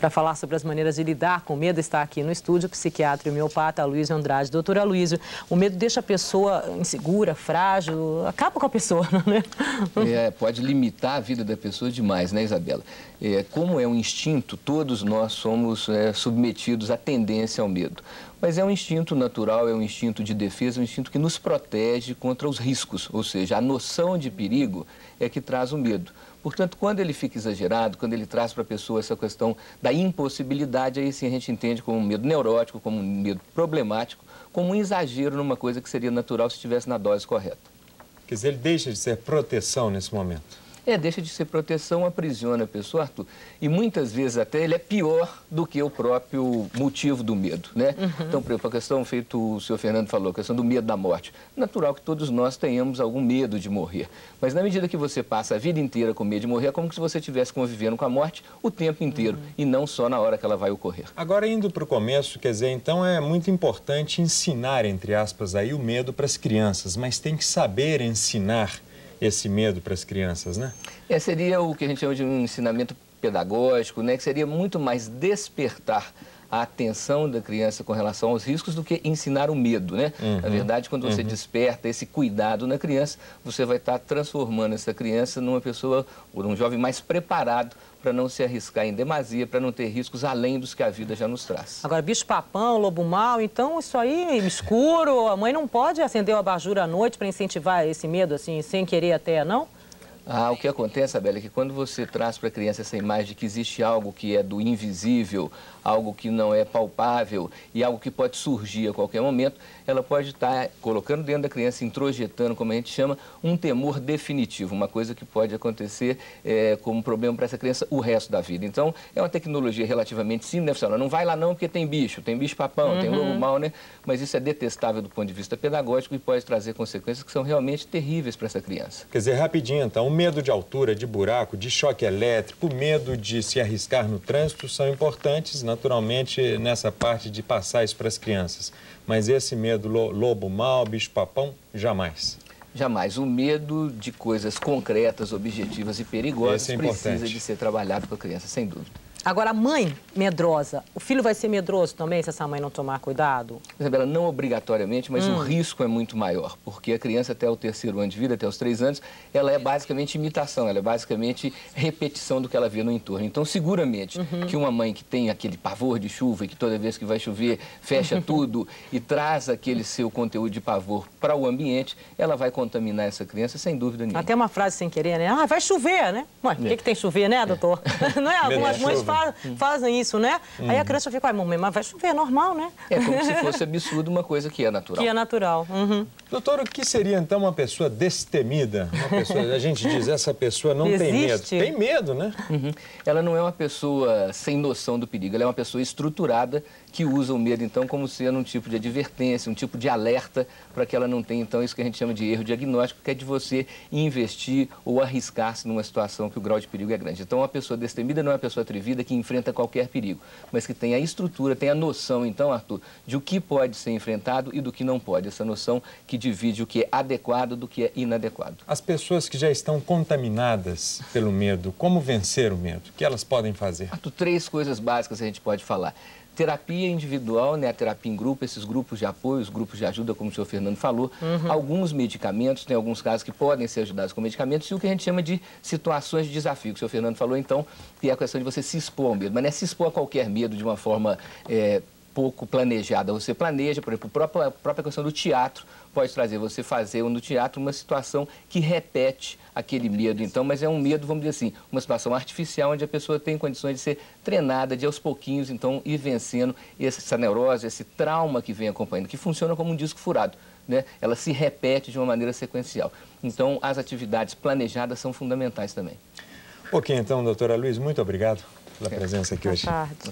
Para falar sobre as maneiras de lidar com o medo, está aqui no estúdio o psiquiatra e homeopata Aloysio Andrade. Doutor Aloysio, o medo deixa a pessoa insegura, frágil, acaba com a pessoa, não é? Pode limitar a vida da pessoa demais, né, Isabela? Como é um instinto, todos nós somos submetidos à tendência ao medo. Mas é um instinto natural, é um instinto de defesa, um instinto que nos protege contra os riscos, ou seja, a noção de perigo é que traz o medo. Portanto, quando ele fica exagerado, quando ele traz para a pessoa essa questão da impossibilidade, aí sim a gente entende como um medo neurótico, como um medo problemático, como um exagero numa coisa que seria natural se estivesse na dose correta. Quer dizer, ele deixa de ser proteção nesse momento. Deixa de ser proteção, aprisiona a pessoa, Arthur. E muitas vezes até ele é pior do que o próprio motivo do medo, né? Então, por exemplo, a questão feito o senhor Fernando falou, a questão do medo da morte. Natural que todos nós tenhamos algum medo de morrer. Mas na medida que você passa a vida inteira com medo de morrer, é como se você estivesse convivendo com a morte o tempo inteiro e não só na hora que ela vai ocorrer. Agora, indo para o começo, quer dizer, então é muito importante ensinar, entre aspas, aí o medo para as crianças, mas tem que saber ensinar esse medo para as crianças, né? Seria o que a gente chama de um ensinamento pedagógico, né? Que seria muito mais despertar a atenção da criança com relação aos riscos do que ensinar o medo, né? Na verdade, quando você desperta esse cuidado na criança, você vai estar transformando essa criança numa pessoa, ou num jovem mais preparado para não se arriscar em demasia, para não ter riscos além dos que a vida já nos traz. Agora, bicho-papão, lobo-mau, então isso aí, escuro, a mãe não pode acender o abajur à noite para incentivar esse medo, assim, sem querer até, não? O que acontece, Isabela, é que quando você traz para a criança essa imagem de que existe algo que é do invisível, algo que não é palpável e algo que pode surgir a qualquer momento, ela pode estar colocando dentro da criança, introjetando, como a gente chama, um temor definitivo, uma coisa que pode acontecer como problema para essa criança o resto da vida. Então, é uma tecnologia relativamente simples, né? Não vai lá não porque tem bicho-papão, tem lobo-mau, né? Mas isso é detestável do ponto de vista pedagógico e pode trazer consequências que são realmente terríveis para essa criança. Quer dizer, rapidinho então, o medo de altura, de buraco, de choque elétrico, o medo de se arriscar no trânsito são importantes, naturalmente, nessa parte de passar isso para as crianças. Mas esse medo lobo-mau, bicho-papão, jamais. Jamais. O medo de coisas concretas, objetivas e perigosas precisa de ser trabalhado com a criança, sem dúvida. Agora, a mãe medrosa, o filho vai ser medroso também se essa mãe não tomar cuidado? Isabela, não obrigatoriamente, mas o risco é muito maior, porque a criança até o 3º ano de vida, até os 3 anos, ela é basicamente imitação, ela é basicamente repetição do que ela vê no entorno. Então, seguramente, que uma mãe que tem aquele pavor de chuva e que toda vez que vai chover fecha tudo e traz aquele seu conteúdo de pavor para o ambiente, ela vai contaminar essa criança sem dúvida nenhuma. Até uma frase sem querer, né? Vai chover, né? Ué, o que tem chover, né, doutor? Não é? Algumas mães fazem isso, né? Aí a criança fica, mamãe, mas vai chover, é normal, né? É como se fosse absurdo uma coisa que é natural. Que é natural. Doutor, o que seria então uma pessoa destemida? Uma pessoa, a gente diz, essa pessoa não tem medo. Tem medo, né? Ela não é uma pessoa sem noção do perigo, ela é uma pessoa estruturada que usa o medo, então, como sendo um tipo de advertência, um tipo de alerta para que ela não tenha, então, isso que a gente chama de erro diagnóstico, que é de você investir ou arriscar-se numa situação que o grau de perigo é grande. Então, uma pessoa destemida não é uma pessoa atrevida que enfrenta qualquer perigo, mas que tem a estrutura, tem a noção, então, Arthur, de o que pode ser enfrentado e do que não pode. Essa noção que divide o que é adequado do que é inadequado. As pessoas que já estão contaminadas pelo medo, como vencer o medo? O que elas podem fazer? Arthur, 3 coisas básicas a gente pode falar. Terapia individual, né, a terapia em grupo, esses grupos de apoio, os grupos de ajuda, como o senhor Fernando falou, alguns medicamentos, tem alguns casos que podem ser ajudados com medicamentos, e o que a gente chama de situações de desafio, que o senhor Fernando falou, então, que é a questão de você se expor ao medo, mas não é se expor a qualquer medo de uma forma pouco planejada. Você planeja, por exemplo, a própria questão do teatro pode trazer você fazer no teatro uma situação que repete aquele medo, então, mas é um medo, vamos dizer assim, uma situação artificial onde a pessoa tem condições de ser treinada, de aos pouquinhos, então, ir vencendo essa neurose, esse trauma que vem acompanhando, que funciona como um disco furado, né? Ela se repete de uma maneira sequencial. Então, as atividades planejadas são fundamentais também. Ok, então, doutor Aloysio, muito obrigado pela presença aqui hoje. Boa tarde.